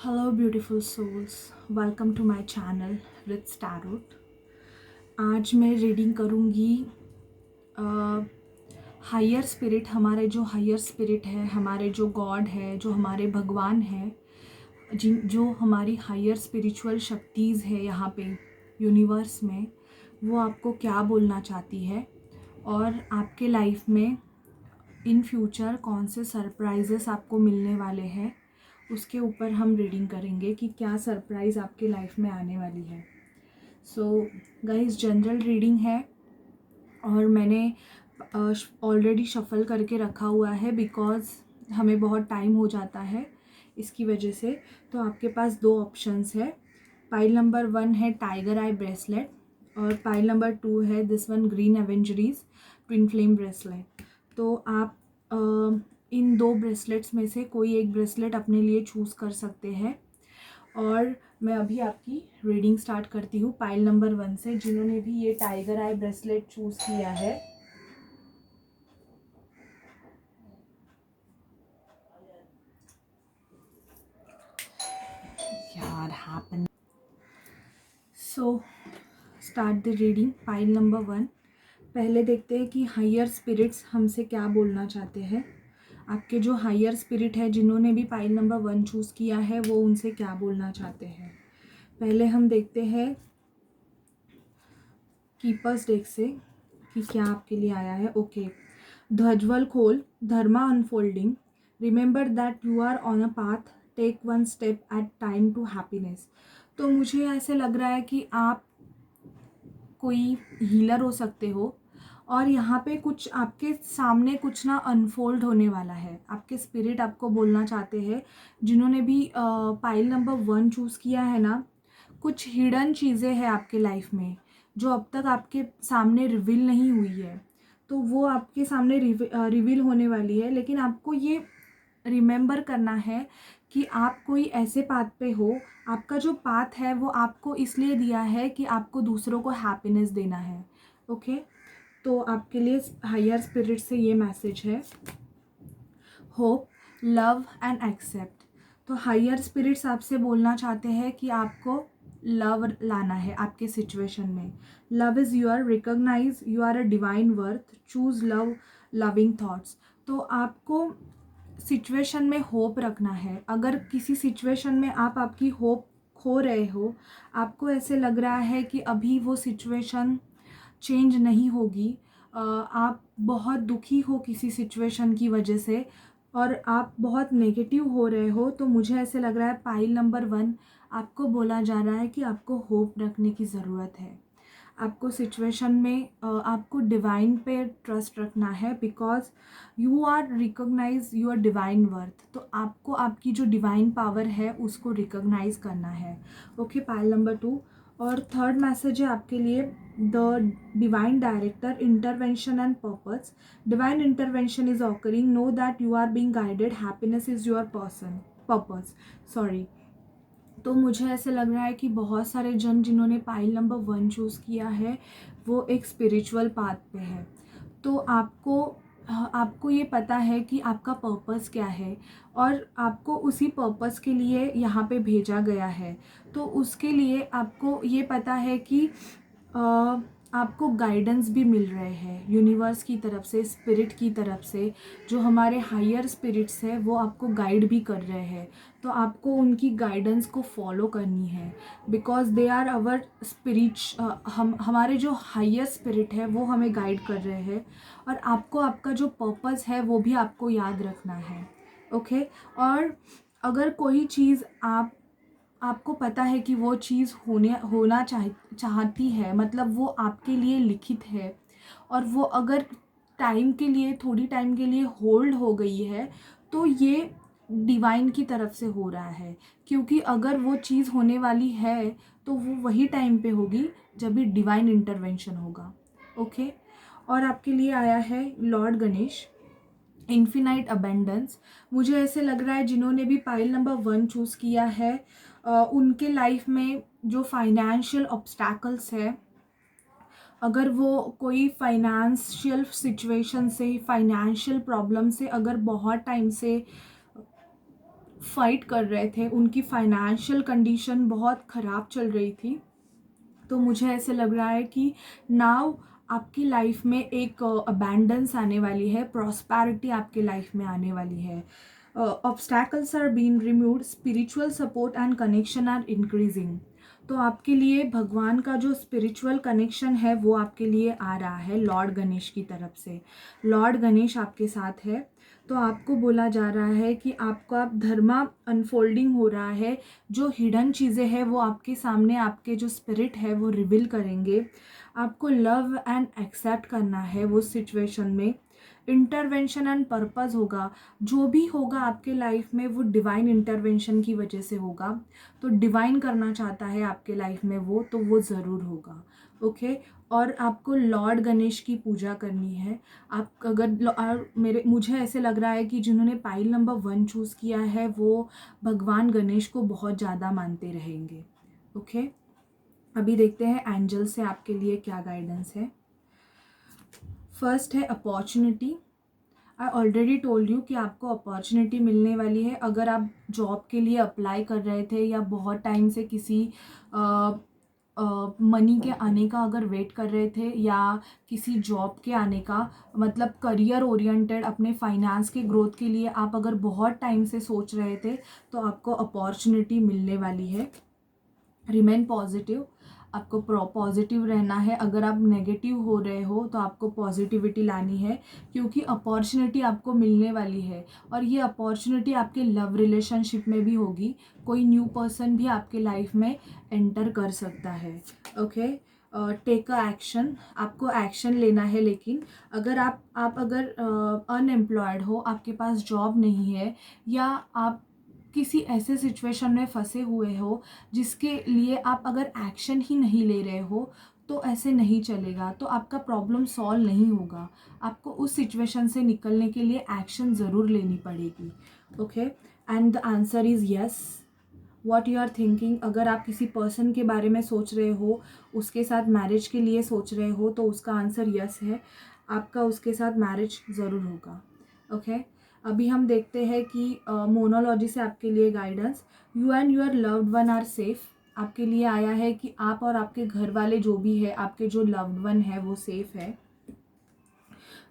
Hello beautiful souls, welcome to my channel Rich Tarot. आज मैं reading करूँगी higher spirit. हमारे जो हायर स्पिरिट है, हमारे जो गॉड है, जो हमारे भगवान है, जिन जो हमारी हायर स्पिरिचुअल शक्तिज़ है यहाँ पे यूनिवर्स में, वो आपको क्या बोलना चाहती है और आपके लाइफ में इन फ्यूचर कौन से सरप्राइजेस आपको मिलने वाले हैं, उसके ऊपर हम रीडिंग करेंगे कि क्या सरप्राइज़ आपके लाइफ में आने वाली है। सो गाइस, जनरल रीडिंग है और मैंने ऑलरेडी शफ़ल करके रखा हुआ है बिकॉज़ हमें बहुत टाइम हो जाता है इसकी वजह से। तो आपके पास दो ऑप्शंस है। पाइल नंबर 1 है टाइगर आई ब्रेसलेट और पाइल नंबर 2 है this one green aventurine twin flame bracelet. तो आप इन दो ब्रेसलेट्स में से कोई एक ब्रेसलेट अपने लिए चूज़ कर सकते हैं और मैं अभी आपकी रीडिंग स्टार्ट करती हूँ पाइल नंबर 1 से। जिन्होंने भी ये टाइगर आई ब्रेसलेट चूज़ किया है, यार happen. So start the reading. Pile number 1। पहले देखते हैं कि हायर स्पिरिट्स हमसे क्या बोलना चाहते हैं। आपके जो हायर स्पिरिट है, जिन्होंने भी पाइल नंबर 1 चूज़ किया है, वो उनसे क्या बोलना चाहते हैं। पहले हम देखते हैं कीपर्स डेक से कि क्या आपके लिए आया है। ओके, ध्वजवल खोल, dharma unfolding, remember that you are on a path, take one step at time to happiness. तो मुझे ऐसे लग रहा है कि आप कोई हीलर हो सकते हो और यहाँ पे कुछ आपके सामने कुछ ना अनफोल्ड होने वाला है। आपके स्पिरिट आपको बोलना चाहते हैं, जिन्होंने भी पाइल नंबर 1 चूज़ किया है ना, कुछ हिडन चीज़ें हैं आपके लाइफ में जो अब तक आपके सामने रिवील नहीं हुई है। तो वो आपके सामने रिवील होने वाली है, लेकिन आपको ये रिमेंबर करना है कि आप कोई ऐसे पाथ पे हो। आपका जो पाथ है वो आपको इसलिए दिया है कि आपको दूसरों को हैप्पीनेस देना है। ओके, तो आपके लिए हायर स्पिरिट से ये मैसेज है, होप, लव एंड एक्सेप्ट। तो हायर स्पिरिट्स आपसे बोलना चाहते हैं कि आपको लव लाना है आपके सिचुएशन में। Love is your, recognise you are a divine worth, choose love, loving thoughts. तो आपको सिचुएशन में होप रखना है। अगर किसी सिचुएशन में आप आपकी होप खो रहे हो, आपको ऐसे लग रहा है कि अभी वो सिचुएशन चेंज नहीं होगी, आप बहुत दुखी हो किसी सिचुएशन की वजह से और आप बहुत नेगेटिव हो रहे हो, तो मुझे ऐसे लग रहा है पाइल नंबर 1 आपको बोला जा रहा है कि आपको होप रखने की ज़रूरत है। आपको सिचुएशन में आपको डिवाइन पे ट्रस्ट रखना है because you are recognise your divine worth. तो आपको आपकी जो डिवाइन पावर है उसको रिकॉग्नाइज करना है। Okay, pile number 2। और थर्ड मैसेज है आपके लिए, the divine director, intervention and purpose. Divine intervention is occurring, know that you are being guided, happiness is your purpose. Sorry. तो मुझे ऐसे लग रहा है कि बहुत सारे जन जिन्होंने पाइल नंबर 1 चूज़ किया है वो एक स्पिरिचुअल पाथ पे है। तो आपको ये पता है कि आपका पर्पस क्या है और आपको उसी पर्पस के लिए यहाँ पे भेजा गया है। तो उसके लिए आपको ये पता है कि आपको गाइडेंस भी मिल रहे हैं यूनिवर्स की तरफ से, स्पिरिट की तरफ से। जो हमारे हायर स्पिरिट्स हैं वो आपको गाइड भी कर रहे हैं। तो आपको उनकी गाइडेंस को फॉलो करनी है बिकॉज दे आर आवर हमारे जो हायर स्पिरिट है वो हमें गाइड कर रहे हैं और आपको आपका जो पर्पस है वो भी आपको याद रखना है। ओके, और अगर कोई चीज़ आपको पता है कि वो चीज़ होना चाहती है, मतलब वो आपके लिए लिखित है और वो अगर टाइम के लिए, थोड़ी टाइम के लिए होल्ड हो गई है, तो ये डिवाइन की तरफ से हो रहा है। क्योंकि अगर वो चीज़ होने वाली है तो वो वही टाइम पे होगी जब भी डिवाइन इंटरवेंशन होगा। ओके, और आपके लिए आया है लॉर्ड गणेश, इन्फिनाइट अबेंडेंस। मुझे ऐसे लग रहा है जिन्होंने भी पाइल नंबर 1 चूज़ किया है, उनके लाइफ में जो फाइनेंशियल ऑब्स्टैकल्स है, अगर वो कोई फाइनेंशियल सिचुएशन से, फाइनेंशियल प्रॉब्लम से अगर बहुत टाइम से फाइट कर रहे थे, उनकी फाइनेंशियल कंडीशन बहुत ख़राब चल रही थी। तो मुझे ऐसे लग रहा है कि नाउ आपकी लाइफ में एक अबैंडेंस आने वाली है, प्रॉस्पैरिटी आपके लाइफ में आने वाली है। Obstacles are being removed, spiritual support and connection are increasing. तो आपके लिए भगवान का जो स्पिरिचुअल कनेक्शन है वो आपके लिए आ रहा है लॉर्ड गणेश की तरफ से। लॉर्ड गणेश आपके साथ है। तो आपको बोला जा रहा है कि आपका धर्मा अनफोल्डिंग हो रहा है, जो हिडन चीज़ें हैं वो आपके सामने, आपके जो स्पिरिट है वो रिवील करेंगे। आपको लव एंड एक्सेप्ट करना है वो सिचुएशन में। इंटरवेंशन एंड पर्पस होगा, जो भी होगा आपके लाइफ में वो डिवाइन इंटरवेंशन की वजह से होगा। तो डिवाइन करना चाहता है आपके लाइफ में वो, तो वो ज़रूर होगा। ओके। और आपको लॉर्ड गणेश की पूजा करनी है। आप अगर और मुझे ऐसे लग रहा है कि जिन्होंने पाइल नंबर 1 चूज़ किया है वो भगवान गणेश को बहुत ज़्यादा मानते रहेंगे। ओके। अभी देखते हैं एंजल से आपके लिए क्या गाइडेंस है। फर्स्ट है opportunity. I already told you कि आपको अपॉर्चुनिटी मिलने वाली है। अगर आप जॉब के लिए अप्लाई कर रहे थे या बहुत टाइम से किसी मनी के आने का अगर वेट कर रहे थे, या किसी जॉब के आने का, मतलब करियर ओरिएंटेड अपने फाइनेंस के ग्रोथ के लिए आप अगर बहुत टाइम से सोच रहे थे, तो आपको अपॉर्चुनिटी मिलने वाली है। रिमेन पॉजिटिव, आपको पॉजिटिव रहना है। अगर आप नेगेटिव हो रहे हो तो आपको पॉजिटिविटी लानी है, क्योंकि अपॉर्चुनिटी आपको मिलने वाली है। और ये अपॉर्चुनिटी आपके लव रिलेशनशिप में भी होगी। कोई न्यू पर्सन भी आपके लाइफ में एंटर कर सकता है। ओके। टेक अ एक्शन, आपको एक्शन लेना है। लेकिन अगर आप अगर अनएम्प्लॉयड हो, आपके पास जॉब नहीं है, या आप किसी ऐसे सिचुएशन में फंसे हुए हो जिसके लिए आप अगर एक्शन ही नहीं ले रहे हो, तो ऐसे नहीं चलेगा। तो आपका प्रॉब्लम सॉल्व नहीं होगा। आपको उस सिचुएशन से निकलने के लिए एक्शन ज़रूर लेनी पड़ेगी। Okay. And the answer is yes. What you are thinking, अगर आप किसी पर्सन के बारे में सोच रहे हो, उसके साथ मैरिज के लिए सोच रहे हो, तो उसका आंसर यस है। आपका उसके साथ मैरिज ज़रूर होगा। ओके। अभी हम देखते हैं कि मोनोलॉजी से आपके लिए guidance. You and your loved one are safe. आपके लिए आया है कि आप और आपके घर वाले जो भी है, आपके जो लव्ड वन है वो सेफ है।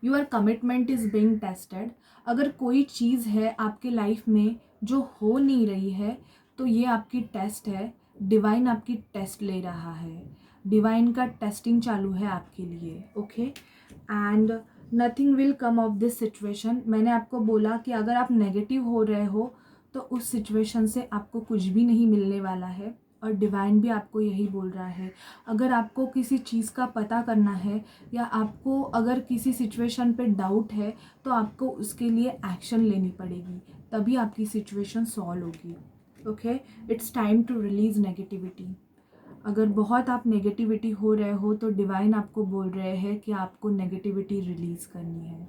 Your commitment is being tested. अगर कोई चीज़ है आपके लाइफ में जो हो नहीं रही है, तो ये आपकी टेस्ट है। डिवाइन आपकी टेस्ट ले रहा है। डिवाइन का टेस्टिंग चालू है आपके लिए। Okay. And nothing will come of this situation. मैंने आपको बोला कि अगर आप नेगेटिव हो रहे हो तो उस सिचुएशन से आपको कुछ भी नहीं मिलने वाला है। और डिवाइन भी आपको यही बोल रहा है। अगर आपको किसी चीज़ का पता करना है, या आपको अगर किसी सिचुएशन पे डाउट है, तो आपको उसके लिए एक्शन लेनी पड़ेगी, तभी आपकी सिचुएशन सॉल्व होगी। Okay. It's time to release negativity. अगर बहुत आप नेगेटिविटी हो रहे हो, तो डिवाइन आपको बोल रहे हैं कि आपको नेगेटिविटी रिलीज़ करनी है।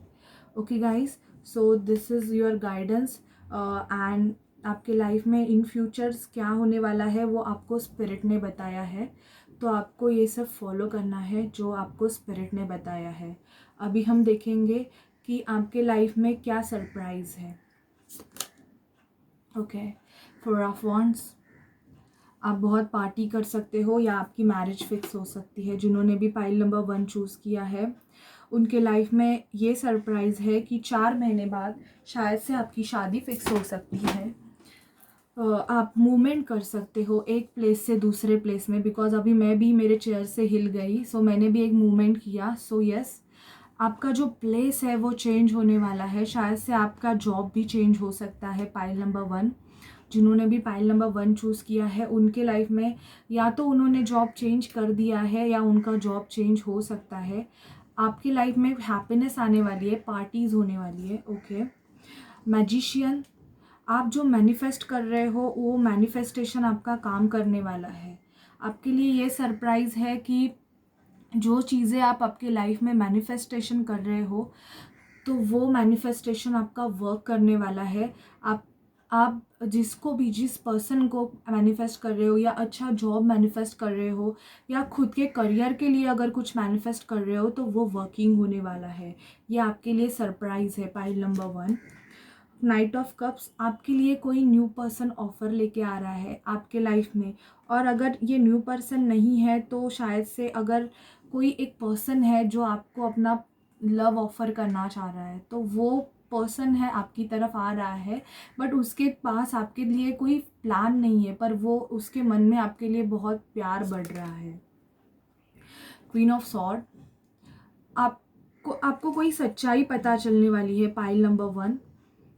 Okay guys, so this is your guidance. And आपके लाइफ में इन फ्यूचर्स क्या होने वाला है वो आपको स्पिरिट ने बताया है। तो आपको ये सब फॉलो करना है जो आपको स्पिरिट ने बताया है। अभी हम देखेंगे कि आपके लाइफ में क्या सरप्राइज़ है। ओके। 4 ऑफ वॉन्ड्स, आप बहुत पार्टी कर सकते हो, या आपकी मैरिज फिक्स हो सकती है। जिन्होंने भी पाइल नंबर 1 चूज़ किया है, उनके लाइफ में ये सरप्राइज़ है कि 4 महीने बाद शायद से आपकी शादी फिक्स हो सकती है। आप मूवमेंट कर सकते हो एक प्लेस से दूसरे प्लेस में, बिकॉज अभी मैं भी मेरे चेयर से हिल गई, सो मैंने भी एक मूवमेंट किया। सो यस, आपका जो प्लेस है वो चेंज होने वाला है। शायद से आपका जॉब भी चेंज हो सकता है। पाइल नंबर 1, जिन्होंने भी पाइल नंबर 1 चूज़ किया है, उनके लाइफ में या तो उन्होंने जॉब चेंज कर दिया है, या उनका जॉब चेंज हो सकता है। आपकी लाइफ में हैप्पीनेस आने वाली है, पार्टीज़ होने वाली है। ओके। मैजिशियन, आप जो मैनिफेस्ट कर रहे हो वो मैनिफेस्टेशन आपका काम करने वाला है। आपके लिए ये सरप्राइज़ है कि जो चीज़ें आप आपके लाइफ में मैनिफेस्टेशन कर रहे हो, तो वो मैनिफेस्टेशन आपका वर्क करने वाला है। आप जिसको भी, जिस पर्सन को मैनिफेस्ट कर रहे हो, या अच्छा जॉब मैनिफेस्ट कर रहे हो, या खुद के करियर के लिए अगर कुछ मैनिफेस्ट कर रहे हो, तो वो वर्किंग होने वाला है। ये आपके लिए सरप्राइज़ है pile number 1। Night of cups, आपके लिए कोई न्यू पर्सन ऑफ़र लेके आ रहा है आपके लाइफ में, और अगर ये न्यू पर्सन नहीं है तो शायद से अगर कोई एक पर्सन है जो आपको अपना लव ऑफ़र करना चाह रहा है, तो वो पर्सन है आपकी तरफ आ रहा है, बट उसके पास आपके लिए कोई प्लान नहीं है, पर वो उसके मन में आपके लिए बहुत प्यार बढ़ रहा है। क्वीन ऑफ सॉर्ड, आपको कोई सच्चाई पता चलने वाली है पाइल नंबर 1।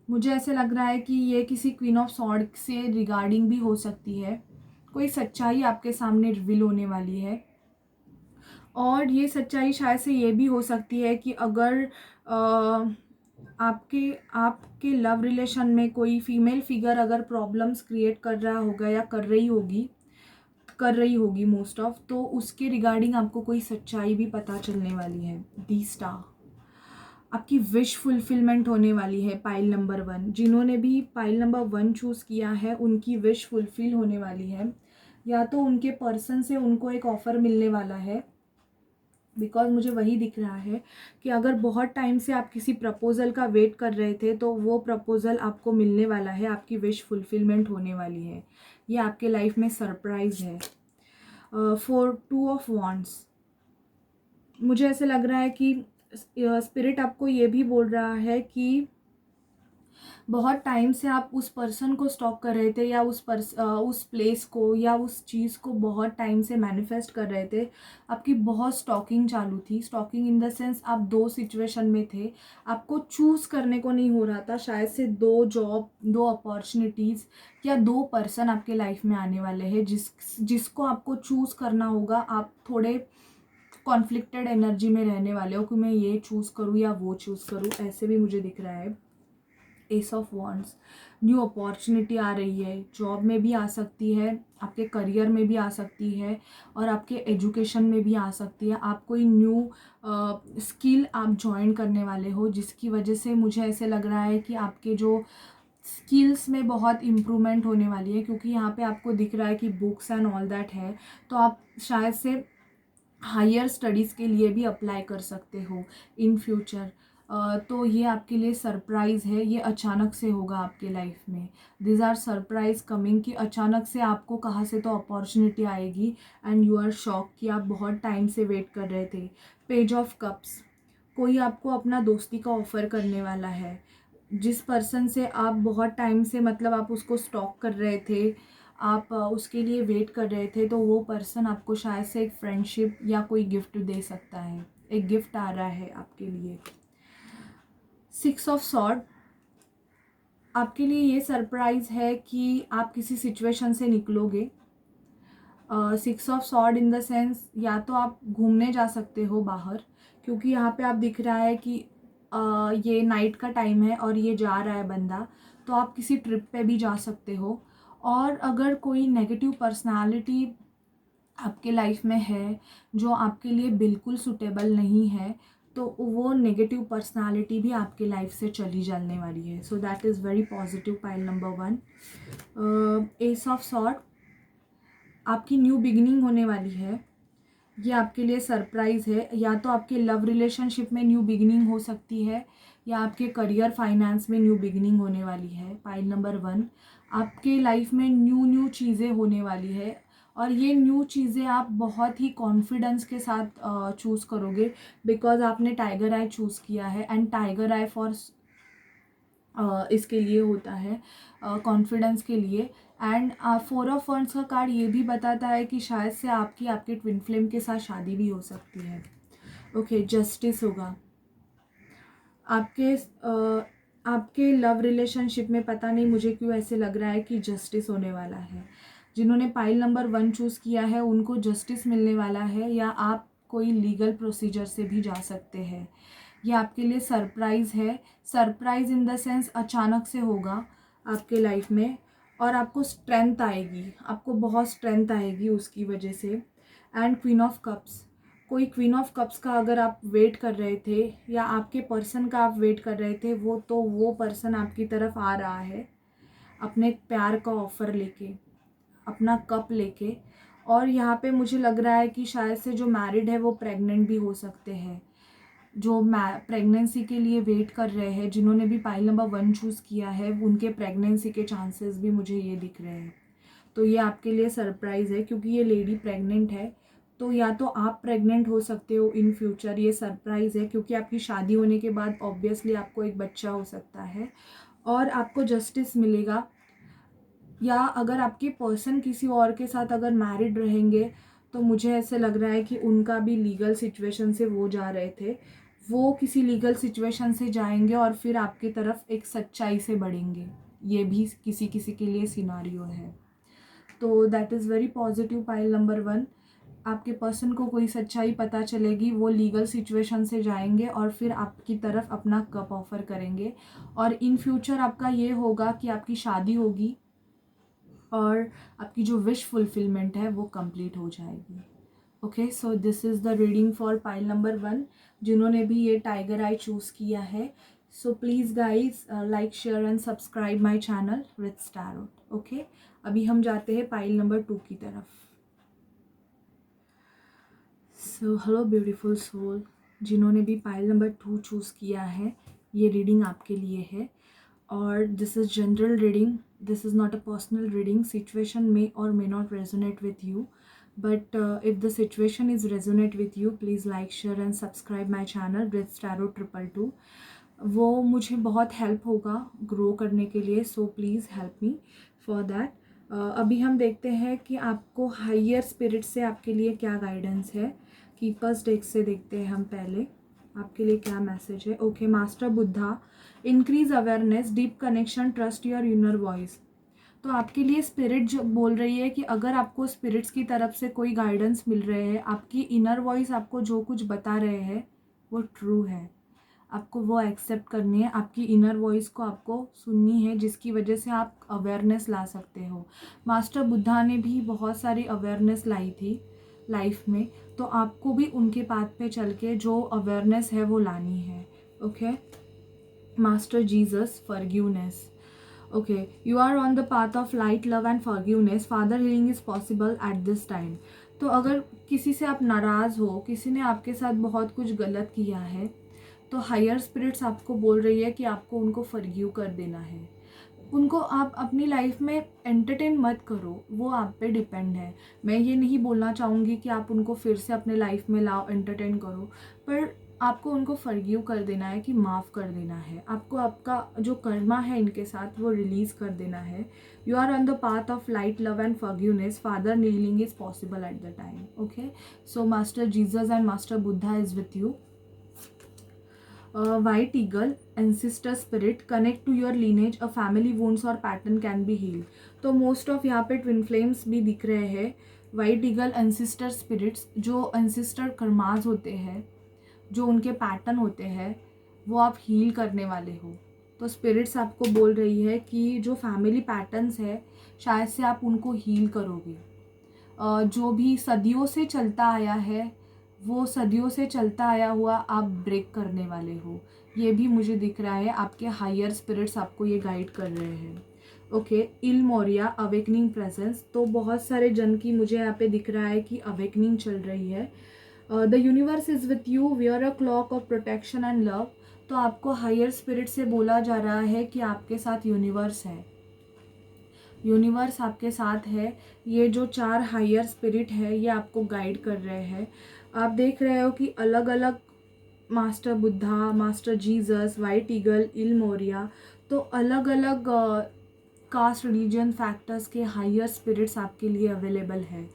मुझे ऐसे लग रहा है कि ये किसी क्वीन ऑफ सॉर्ड से रिगार्डिंग भी हो सकती है। कोई सच्चाई आपके सामने रिवील होने वाली है, और ये सच्चाई शायद से ये भी हो सकती है कि अगर आपके आपके लव रिलेशन में कोई फीमेल फिगर अगर प्रॉब्लम्स क्रिएट कर रहा होगा या कर रही होगी मोस्ट ऑफ, तो उसके रिगार्डिंग आपको कोई सच्चाई भी पता चलने वाली है। दी स्टार, आपकी विश फुलफिलमेंट होने वाली है पाइल नंबर 1। जिन्होंने भी पाइल नंबर 1 चूज़ किया है उनकी विश फुलफिल होने वाली है, या तो उनके पर्सन से उनको एक ऑफ़र मिलने वाला है, बिकॉज मुझे वही दिख रहा है कि अगर बहुत टाइम से आप किसी प्रपोज़ल का वेट कर रहे थे तो वो प्रपोज़ल आपको मिलने वाला है, आपकी विश फुलफिलमेंट होने वाली है। ये आपके लाइफ में सरप्राइज़ है। फॉर 2 ऑफ वॉन्ड्स, मुझे ऐसे लग रहा है कि स्पिरिट आपको ये भी बोल रहा है कि बहुत टाइम से आप उस पर्सन को स्टॉक कर रहे थे, या उस प्लेस को या उस चीज़ को बहुत टाइम से मैनिफेस्ट कर रहे थे। आपकी बहुत स्टॉकिंग चालू थी। स्टॉकिंग इन द सेंस आप 2 सिचुएशन में थे, आपको चूज़ करने को नहीं हो रहा था। शायद से 2 जॉब, 2 अपॉर्चुनिटीज़ या 2 पर्सन आपके लाइफ में आने वाले हैं जिसको आपको चूज़ करना होगा। आप थोड़े कॉन्फ्लिक्टेड एनर्जी में रहने वाले हो कि मैं ये चूज़ करूँ या वो चूज़ करूँ, ऐसे भी मुझे दिख रहा है। Ace of wands, new opportunity आ रही है, जॉब में भी आ सकती है, आपके करियर में भी आ सकती है, और आपके एजुकेशन में भी आ सकती है। आप कोई न्यू स्किल आप ज्वाइन करने वाले हो, जिसकी वजह से मुझे ऐसे लग रहा है कि आपके जो स्किल्स में बहुत इम्प्रूवमेंट होने वाली है, क्योंकि यहाँ पे आपको दिख रहा है कि बुक्स एंड ऑल दैट है, तो आप शायद से हायर स्टडीज़ के लिए भी अप्लाई कर सकते हो इन फ्यूचर। तो ये आपके लिए सरप्राइज़ है, ये अचानक से होगा आपके लाइफ में। दिस आर सरप्राइज़ कमिंग, कि अचानक से आपको कहाँ से तो अपॉर्चुनिटी आएगी एंड यू आर शॉक कि आप बहुत टाइम से वेट कर रहे थे। पेज ऑफ कप्स, कोई आपको अपना दोस्ती का ऑफ़र करने वाला है। जिस पर्सन से आप बहुत टाइम से, मतलब आप उसको स्टॉक कर रहे थे, आप उसके लिए वेट कर रहे थे, तो वो पर्सन आपको शायद से एक फ्रेंडशिप या कोई गिफ्ट दे सकता है। एक गिफ्ट आ रहा है आपके लिए। 6 ऑफ सॉर्ड, आपके लिए ये सरप्राइज़ है कि आप किसी सिचुएशन से निकलोगे। 6 of sword in the sense, या तो आप घूमने जा सकते हो बाहर, क्योंकि यहाँ पे आप दिख रहा है कि ये नाइट का टाइम है और ये जा रहा है बंदा, तो आप किसी ट्रिप पे भी जा सकते हो। और अगर कोई नेगेटिव पर्सनालिटी आपके लाइफ में है जो आपके लिए बिल्कुल सूटेबल नहीं है, तो वो नेगेटिव पर्सनालिटी भी आपके लाइफ से चली जाने वाली है। So that is very positive pile number 1। S of sword, आपकी न्यू बिगिनिंग होने वाली है, ये आपके लिए सरप्राइज़ है। या तो आपके लव रिलेशनशिप में न्यू बिगिनिंग हो सकती है, या आपके करियर फाइनेंस में न्यू बिगिनिंग होने वाली है। पाइल नंबर 1, आपके लाइफ में न्यू चीज़ें होने वाली है, और ये न्यू चीज़ें आप बहुत ही कॉन्फिडेंस के साथ चूज़ करोगे, बिकॉज आपने टाइगर आई चूज़ किया है, एंड टाइगर आई फॉर इसके लिए होता है, कॉन्फिडेंस के लिए। एंड 4 ऑफ वंड्स का कार्ड ये भी बताता है कि शायद से आपके ट्विन फ्लेम के साथ शादी भी हो सकती है। ओके, जस्टिस होगा आपके लव रिलेशनशिप में। पता नहीं मुझे क्यों ऐसे लग रहा है कि जस्टिस होने वाला है। जिन्होंने पाइल नंबर 1 चूज़ किया है उनको जस्टिस मिलने वाला है, या आप कोई लीगल प्रोसीजर से भी जा सकते हैं। ये आपके लिए सरप्राइज़ है। सरप्राइज़ इन द सेंस अचानक से होगा आपके लाइफ में, और आपको स्ट्रेंथ आएगी, आपको बहुत स्ट्रेंथ आएगी उसकी वजह से। एंड क्वीन ऑफ कप्स, कोई क्वीन ऑफ कप्स का अगर आप वेट कर रहे थे, या आपके पर्सन का आप वेट कर रहे थे, वो पर्सन आपकी तरफ आ रहा है अपने प्यार का ऑफ़र लेके, अपना कप लेके। और यहाँ पे मुझे लग रहा है कि शायद से जो मैरिड है वो प्रेग्नेंट भी हो सकते हैं। जो प्रेगनेंसी के लिए वेट कर रहे हैं, जिन्होंने भी पाइल नंबर 1 चूज़ किया है, उनके प्रेगनेंसी के चांसेस भी मुझे ये दिख रहे हैं। तो ये आपके लिए सरप्राइज़ है, क्योंकि ये लेडी प्रेग्नेंट है। तो या तो आप प्रेग्नेंट हो सकते हो इन फ्यूचर, ये सरप्राइज़ है, क्योंकि आपकी शादी होने के बाद ऑब्वियसली आपको एक बच्चा हो सकता है और आपको जस्टिस मिलेगा। या अगर आपके पर्सन किसी और के साथ अगर मैरिड रहेंगे, तो मुझे ऐसे लग रहा है कि उनका भी लीगल सिचुएशन से वो जा रहे थे, वो किसी लीगल सिचुएशन से जाएंगे और फिर आपकी तरफ एक सच्चाई से बढ़ेंगे। ये भी किसी किसी के लिए सिनारियो है। तो that is very positive pile number 1। आपके पर्सन को कोई सच्चाई पता चलेगी, वो लीगल सिचुएशन से जाएंगे और फिर आपकी तरफ अपना कप ऑफर करेंगे और इन फ्यूचर आपका ये होगा कि आपकी शादी होगी और आपकी जो विश फुलफिलमेंट है वो कंप्लीट हो जाएगी। Okay, so this is the reading for pile number 1, जिन्होंने भी ये टाइगर आई चूज़ किया है। So please guys like share and subscribe my channel Rich tarot. Okay, अभी हम जाते हैं पाइल नंबर 2 की तरफ। सो हेलो ब्यूटीफुल सोल, जिन्होंने भी पाइल नंबर 2 चूज़ किया है, ये रीडिंग आपके लिए है। और this is general reading, this is not a personal reading. Situation may और may not resonate with you, but if the situation is resonate with you, please like, share and subscribe my channel Bridge Tarot 222। वो मुझे बहुत help होगा grow करने के लिए, so please help me for that. अभी हम देखते हैं कि आपको हायर स्पिरिट से आपके लिए क्या गाइडेंस है। कीपर्स डेक से देखते हैं हम पहले आपके लिए क्या मैसेज है। Okay, master Buddha, increase awareness, deep connection, trust your inner voice. तो आपके लिए स्पिरिट जो बोल रही है कि अगर आपको स्पिरिट्स की तरफ से कोई गाइडेंस मिल रहे हैं, आपकी इनर वॉइस आपको जो कुछ बता रहे हैं वो ट्रू है, आपको वो एक्सेप्ट करनी है। आपकी इनर वॉइस को आपको सुननी है, जिसकी वजह से आप अवेयरनेस ला सकते हो। मास्टर बुद्धा ने भी बहुत सारी अवेयरनेस लाई थी लाइफ में, तो आपको भी उनके पाथ पे चल के जो अवेयरनेस है वो लानी है। Okay, master Jesus, forgiveness. Okay, you are on the path of light, love and forgiveness. Father healing is possible at this time। तो अगर किसी से आप नाराज़ हो, किसी ने आपके साथ बहुत कुछ गलत किया है, तो हायर स्पिरिट्स आपको बोल रही है कि आपको उनको फॉरगिव कर देना है। उनको आप अपनी लाइफ में एंटरटेन मत करो, वो आप पे डिपेंड है। मैं ये नहीं बोलना चाहूँगी कि आप उनको फिर से अपने लाइफ में लाओ, एंटरटेन करो, पर आपको उनको फॉरगिव कर देना है, कि माफ़ कर देना है। आपको आपका जो कर्मा है इनके साथ वो रिलीज़ कर देना है। You are on the path of light, love and forgiveness. Further healing is possible at the time. Okay, so master Jesus and master Buddha is with you. White eagle, ancestor spirit, connect to your lineage, a family wounds or pattern can be healed। तो most of यहाँ पे twin flames भी दिख रहे हैं। White eagle, ancestor spirits, जो ancestor karmas होते हैं, जो उनके पैटर्न होते हैं, वो आप हील करने वाले हो। तो स्पिरिट्स आपको बोल रही है कि जो फैमिली पैटर्न्स है, शायद से आप उनको हील करोगे। जो भी सदियों से चलता आया है, वो सदियों से चलता आया हुआ आप ब्रेक करने वाले हो, ये भी मुझे दिख रहा है। आपके हायर स्पिरिट्स आपको ये गाइड कर रहे हैं। ओके, इल मोरिया, अवेकनिंग प्रेजेंस। तो बहुत सारे जन की मुझे यहाँ पे दिख रहा है कि अवेकनिंग चल रही है। The universe is with you, wear a clock of protection and love. तो आपको हायर स्पिरिट से बोला जा रहा है कि आपके साथ यूनिवर्स है, यूनिवर्स आपके साथ है। ये जो 4 हायर स्पिरिट है, ये आपको गाइड कर रहे हैं। आप देख रहे हो कि अलग अलग master Buddha, master Jesus, white eagle, El Morya, तो अलग अलग कास्ट, रिलीजन, फैक्टर्स के हायर स्पिरिट्स आपके लिए अवेलेबल है।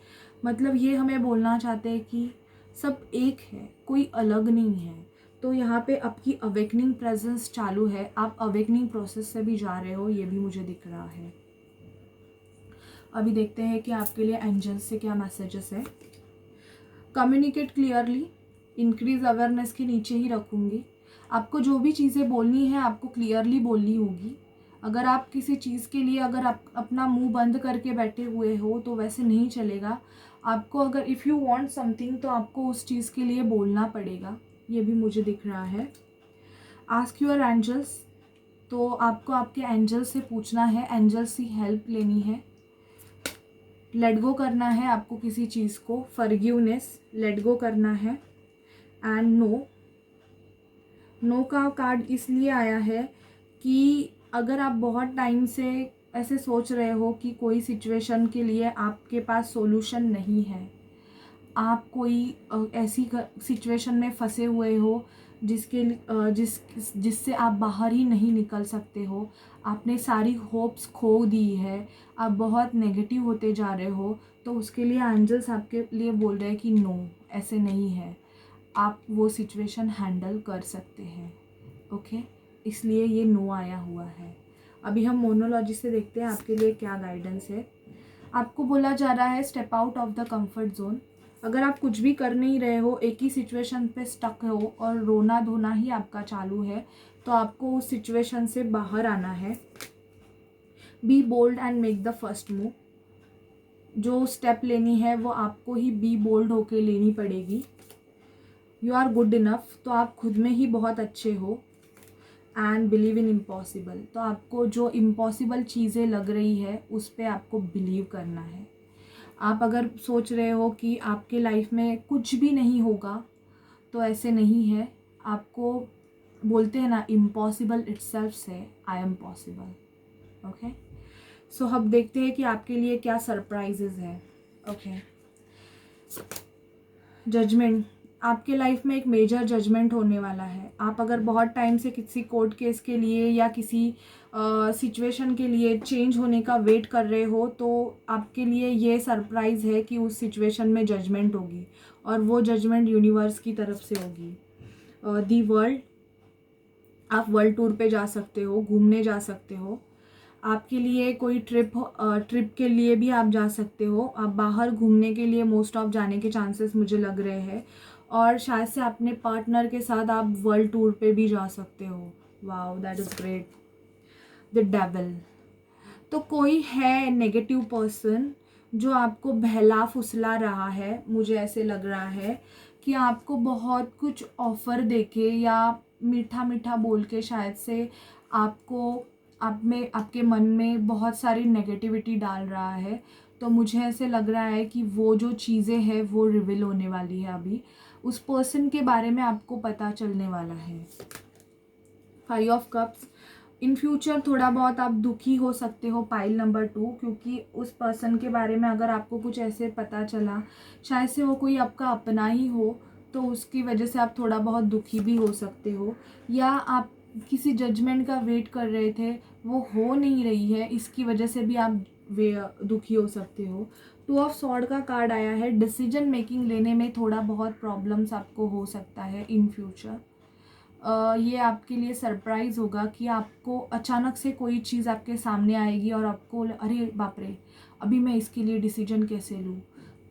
मतलब ये हमें बोलना चाहते हैं कि सब एक है, कोई अलग नहीं है। तो यहाँ पे आपकी अवेकनिंग प्रेजेंस चालू है, आप अवेकनिंग प्रोसेस से भी जा रहे हो, ये भी मुझे दिख रहा है। अभी देखते हैं कि आपके लिए एंजल्स से क्या मैसेजेस है। कम्युनिकेट क्लियरली, इंक्रीज अवेयरनेस के नीचे ही रखूँगी। आपको जो भी चीज़ें बोलनी है आपको क्लियरली बोलनी होगी। अगर आप किसी चीज़ के लिए अगर आप अपना मुंह बंद करके बैठे हुए हो तो वैसे नहीं चलेगा। आपको अगर इफ़ यू वांट समथिंग, तो आपको उस चीज़ के लिए बोलना पड़ेगा, ये भी मुझे दिख रहा है। आस्क योर एंजल्स, तो आपको आपके एंजल्स से पूछना है, एंजल्स की हेल्प लेनी है। लेट गो करना है आपको किसी चीज़ को, फॉरगिवनेस, लेट गो करना है। एंड नो, नो का कार्ड इसलिए आया है कि अगर आप बहुत टाइम से ऐसे सोच रहे हो कि कोई सिचुएशन के लिए आपके पास सॉल्यूशन नहीं है, आप कोई ऐसी सिचुएशन में फंसे हुए हो जिससे आप बाहर ही नहीं निकल सकते हो, आपने सारी होप्स खो दी है, आप बहुत नेगेटिव होते जा रहे हो, तो उसके लिए एंजल्स आपके लिए बोल रहे हैं कि नो, ऐसे नहीं है, आप वो सिचुएशन हैंडल कर सकते हैं। ओके, इसलिए ये नो आया हुआ है। अभी हम मोनोलॉजी से देखते हैं आपके लिए क्या गाइडेंस है। आपको बोला जा रहा है step out of the comfort zone. अगर आप कुछ भी कर नहीं रहे हो, एक ही सिचुएशन पे स्टक हो और रोना धोना ही आपका चालू है, तो आपको उस सिचुएशन से बाहर आना है। Be bold and make the first move. जो स्टेप लेनी है वो आपको ही बी बोल्ड होके लेनी पड़ेगी। यू आर गुड इनफ, तो आप खुद में ही बहुत अच्छे हो। एंड बिलीव इन इम्पॉसिबल, तो आपको जो इम्पॉसिबल चीज़ें लग रही है उस पर आपको बिलीव करना है। आप अगर सोच रहे हो कि आपके लाइफ में कुछ भी नहीं होगा, तो ऐसे नहीं है। आपको बोलते हैं ना, इम्पॉसिबल इटसेल्फ से आई एम पॉसिबल। ओके, सो अब देखते हैं कि आपके लिए क्या सरप्राइजेज है। Okay, judgement. आपके लाइफ में एक मेजर जजमेंट होने वाला है। आप अगर बहुत टाइम से किसी कोर्ट केस के लिए या किसी सिचुएशन के लिए चेंज होने का वेट कर रहे हो, तो आपके लिए ये सरप्राइज़ है कि उस सिचुएशन में जजमेंट होगी, और वो जजमेंट यूनिवर्स की तरफ से होगी। दी वर्ल्ड, आप वर्ल्ड टूर पे जा सकते हो, घूमने जा सकते हो। आपके लिए कोई ट्रिप के लिए भी आप जा सकते हो। आप बाहर घूमने के लिए मोस्ट ऑफ जाने के चांसेस मुझे लग रहे हैं, और शायद से अपने पार्टनर के साथ आप वर्ल्ड टूर पे भी जा सकते हो। Wow, that is great. The devil, तो कोई है नेगेटिव पर्सन जो आपको बहला फुसला रहा है। मुझे ऐसे लग रहा है कि आपको बहुत कुछ ऑफ़र देके या मीठा मीठा बोल के शायद से आपको आप में आपके मन में बहुत सारी नेगेटिविटी डाल रहा है। तो मुझे ऐसे लग रहा है कि वो जो चीज़ें हैं वो रिवील होने वाली है। अभी उस पर्सन के बारे में आपको पता चलने वाला है। 5 ऑफ कप्स, इन फ्यूचर थोड़ा बहुत आप दुखी हो सकते हो पाइल नंबर 2, क्योंकि उस पर्सन के बारे में अगर आपको कुछ ऐसे पता चला, शायद से वो कोई आपका अपना ही हो, तो उसकी वजह से आप थोड़ा बहुत दुखी भी हो सकते हो, या आप किसी जजमेंट का वेट कर रहे थे, वो हो नहीं रही है, इसकी वजह से भी आप दुखी हो सकते हो। 2 ऑफ सॉर्ड का कार्ड आया है। डिसीजन मेकिंग लेने में थोड़ा बहुत प्रॉब्लम्स आपको हो सकता है इन फ्यूचर। ये आपके लिए सरप्राइज़ होगा कि आपको अचानक से कोई चीज़ आपके सामने आएगी और आपको अरे बाप रे, अभी मैं इसके लिए डिसीजन कैसे लूँ।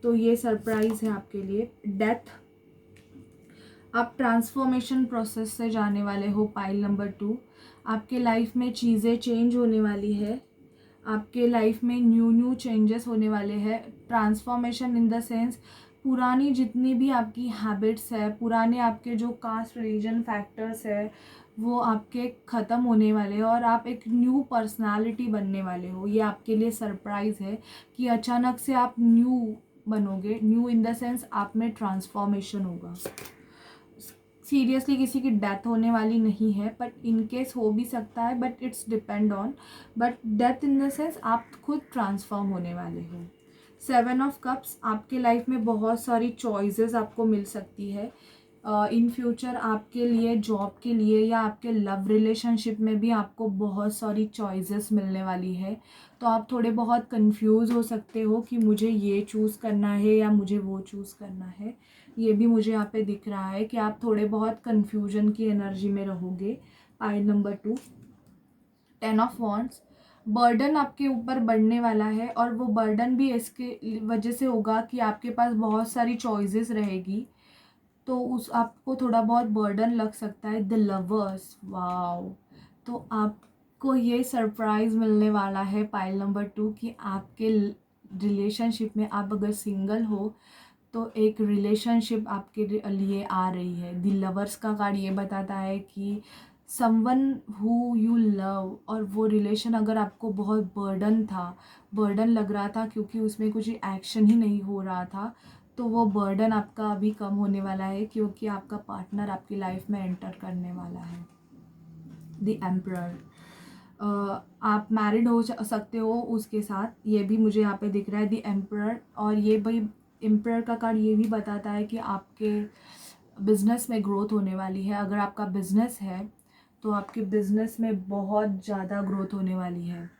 तो ये सरप्राइज़ है आपके लिए। डेथ, आप ट्रांसफॉर्मेशन प्रोसेस से जाने वाले हो पाइल नंबर 2। आपके लाइफ में चीज़ें चेंज होने वाली है। आपके लाइफ में न्यू चेंजेस होने वाले हैं। ट्रांसफॉर्मेशन इन द सेंस, पुरानी जितनी भी आपकी हैबिट्स है, पुराने आपके जो कास्ट रिलीजन फैक्टर्स है, वो आपके ख़त्म होने वाले हैं और आप एक न्यू पर्सनालिटी बनने वाले हो। ये आपके लिए सरप्राइज़ है कि अचानक से आप न्यू बनोगे। न्यू इन द सेंस आप में ट्रांसफॉर्मेशन होगा। सीरियसली किसी की डेथ होने वाली नहीं है, बट इन केस हो भी सकता है, but it's depend on, but death in the sense आप खुद ट्रांसफॉर्म होने वाले हो। 7 ऑफ कप्स, आपके लाइफ में बहुत सारी चॉइसेस आपको मिल सकती है इन फ्यूचर। आपके लिए जॉब के लिए या आपके लव रिलेशनशिप में भी आपको बहुत सारी चॉइसेस मिलने वाली है। तो आप थोड़े बहुत कंफ्यूज हो सकते हो कि मुझे ये चूज़ करना है या मुझे वो चूज़ करना है। ये भी मुझे यहाँ पे दिख रहा है कि आप थोड़े बहुत कन्फ्यूजन की एनर्जी में रहोगे। Pile number 2, 10 of wands, burden आपके ऊपर बढ़ने वाला है, और वो बर्डन भी इसके वजह से होगा कि आपके पास बहुत सारी चॉइसेस रहेगी, तो उस आपको थोड़ा बहुत बर्डन लग सकता है। द लवर्स, वाओ, तो आपको ये सरप्राइज़ मिलने वाला है पाइल नंबर 2 कि आपके रिलेशनशिप में, आप अगर सिंगल हो तो एक रिलेशनशिप आपके लिए आ रही है। द लवर्स का कार्ड ये बताता है कि समवन हु यू लव, और वो रिलेशन अगर आपको बहुत बर्डन लग रहा था क्योंकि उसमें कुछ एक्शन ही नहीं हो रहा था, तो वो बर्डन आपका अभी कम होने वाला है, क्योंकि आपका पार्टनर आपकी लाइफ में एंटर करने वाला है। द एम्परर, आप मैरिड हो सकते हो उसके साथ, ये भी मुझे यहाँ पे दिख रहा है द एम्परर। और ये भाई एम्परर का कार्ड ये भी बताता है कि आपके बिजनेस में ग्रोथ होने वाली है। अगर आपका बिजनेस है तो आपके बिजनेस में बहुत ज़्यादा ग्रोथ होने वाली है।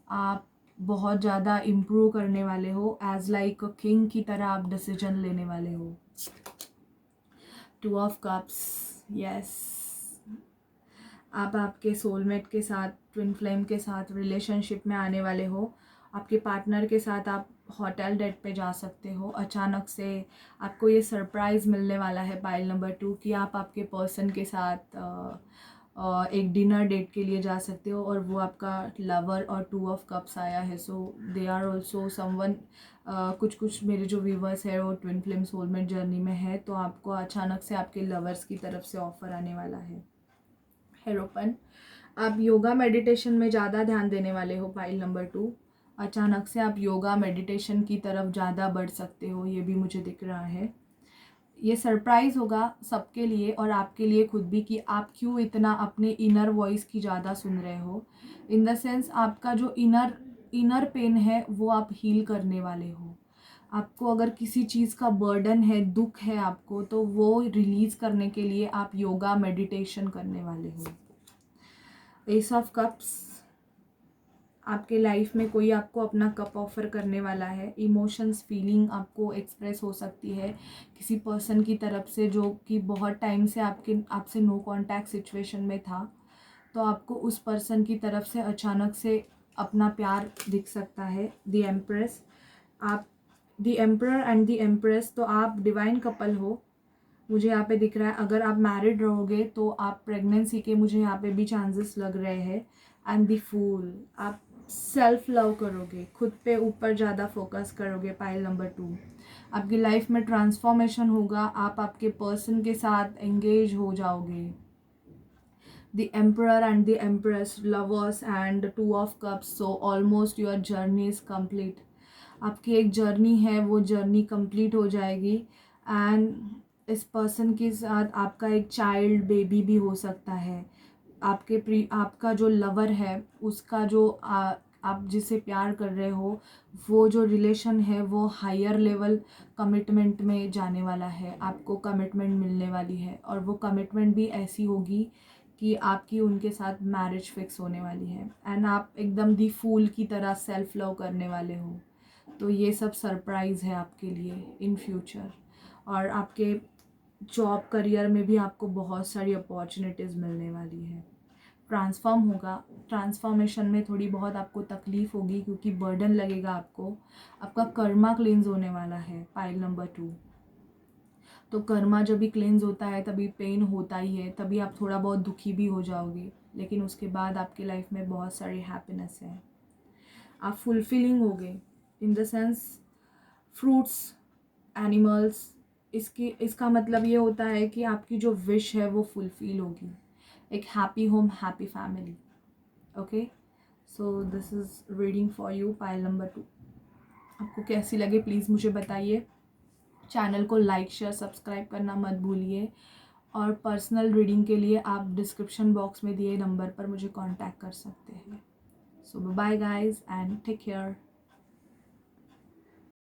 आप बहुत ज़्यादा इम्प्रूव करने वाले हो, एज लाइक अ किंग की तरह आप डिसीजन लेने वाले हो। 2 ऑफ कप्स, यस। आप आपके सोलमेट के साथ, ट्विन फ्लेम के साथ रिलेशनशिप में आने वाले हो। आपके पार्टनर के साथ आप होटल डेट पे जा सकते हो। अचानक से आपको ये सरप्राइज़ मिलने वाला है पाइल नंबर 2 कि आप आपके पर्सन के साथ एक डिनर डेट के लिए जा सकते हो, और वो आपका लवर। और 2 ऑफ कप्स आया है, सो दे आर ऑल्सो समवन। कुछ मेरे जो व्यूवर्स है वो ट्विन फ्लेम सोलमेट जर्नी में है, तो आपको अचानक से आपके लवर्स की तरफ से ऑफ़र आने वाला है। हेरोपन, आप योगा मेडिटेशन में ज़्यादा ध्यान देने वाले हो पाइल नंबर 2। अचानक से आप योगा मेडिटेशन की तरफ ज़्यादा बढ़ सकते हो, ये भी मुझे दिख रहा है। ये सरप्राइज़ होगा सबके लिए और आपके लिए खुद भी कि आप क्यों इतना अपने इनर वॉइस की ज़्यादा सुन रहे हो। इन द सेंस आपका जो इनर पेन है वो आप हील करने वाले हो। आपको अगर किसी चीज़ का बर्डन है, दुख है आपको, तो वो रिलीज़ करने के लिए आप योगा मेडिटेशन करने वाले हो। एस ऑफ कप्स, आपके लाइफ में कोई आपको अपना कप ऑफर करने वाला है। इमोशंस, फीलिंग आपको एक्सप्रेस हो सकती है किसी पर्सन की तरफ से जो कि बहुत टाइम से आपसे नो कांटेक्ट सिचुएशन में था, तो आपको उस पर्सन की तरफ से अचानक से अपना प्यार दिख सकता है। द एम्प्रेस, आप the emperor and the empress, तो आप डिवाइन कपल हो, मुझे यहाँ पे दिख रहा है। अगर आप मैरिड रहोगे तो आप प्रेगनेंसी के मुझे यहाँ पे भी चांसेस लग रहे हैं। एंड द फूल, आप सेल्फ लव करोगे, खुद पे ऊपर ज़्यादा फोकस करोगे। पाइल नंबर 2, आपकी लाइफ में ट्रांसफॉर्मेशन होगा, आप आपके पर्सन के साथ एंगेज हो जाओगे। The emperor and the empress, lovers and 2 of cups, so almost your journey is complete. आपकी एक जर्नी है, वो जर्नी कंप्लीट हो जाएगी। एंड इस पर्सन के साथ आपका एक चाइल्ड बेबी भी हो सकता है। आपका जो लवर है उसका जो आप जिसे प्यार कर रहे हो, वो जो रिलेशन है वो हायर लेवल कमिटमेंट में जाने वाला है। आपको कमिटमेंट मिलने वाली है, और वो कमिटमेंट भी ऐसी होगी कि आपकी उनके साथ मैरिज फिक्स होने वाली है। एंड आप एकदम दी फूल की तरह सेल्फ लव करने वाले हो। तो ये सब सरप्राइज़ है आपके लिए इन फ्यूचर। और आपके जॉब करियर में भी आपको बहुत सारी अपॉर्चुनिटीज़ मिलने वाली है। ट्रांसफॉर्म होगा, ट्रांसफॉर्मेशन में थोड़ी बहुत आपको तकलीफ़ होगी क्योंकि बर्डन लगेगा आपको। आपका कर्मा क्लींस होने वाला है। पाइल नंबर 2, तो कर्मा जब भी क्लींस होता है तभी पेन होता ही है, तभी आप थोड़ा बहुत दुखी भी हो जाओगे, लेकिन उसके बाद आपकी लाइफ में बहुत सारी हैप्पीनेस है। आप फुलफिलिंग होगे, in the sense fruits, animals. इसका मतलब ये होता है कि आपकी जो विश है वो फुलफिल होगी। एक happy home, happy family. Okay, so this is reading for you pile number 2। आपको कैसी लगे प्लीज़ मुझे बताइए। चैनल को लाइक, शेयर, सब्सक्राइब करना मत भूलिए। और पर्सनल रीडिंग के लिए आप डिस्क्रिप्शन बॉक्स में दिए नंबर पर मुझे कांटेक्ट कर सकते हैं। So bye guys and take care.